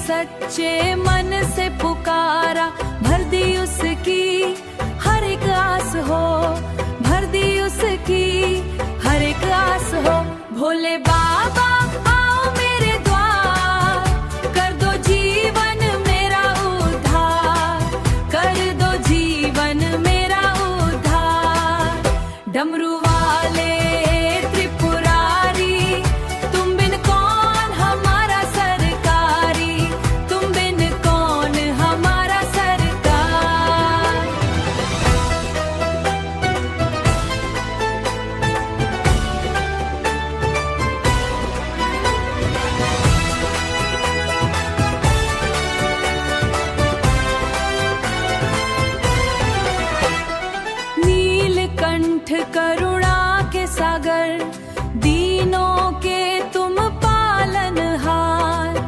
सच्चे मन से पुकारा, भर दी उसकी हर एक आस हो, भर दी उसकी हर एक आस हो। भोले बाबा आओ मेरे द्वार, कर दो जीवन मेरा उद्धार, कर दो जीवन मेरा उद्धार। डमरू वाले त्रिपुरारी, तुम बिन कौन हमारा सरकारी, तुम बिन कौन हमारा सरकार। नीलकंठ करुणा के सागर, दीनों के तुम पालनहार।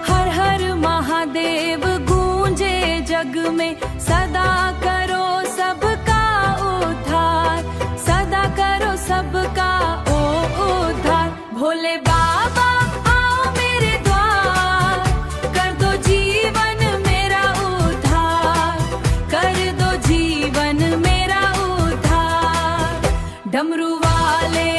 हर हर महादेव गूंजे जग में, सदा करो सबका उद्धार, सदा करो सबका उद्धार। भोले बाबा आओ मेरे द्वार, कर दो जीवन मेरा उद्धार, कर दो जीवन मेरा उद्धार। डमरू वाले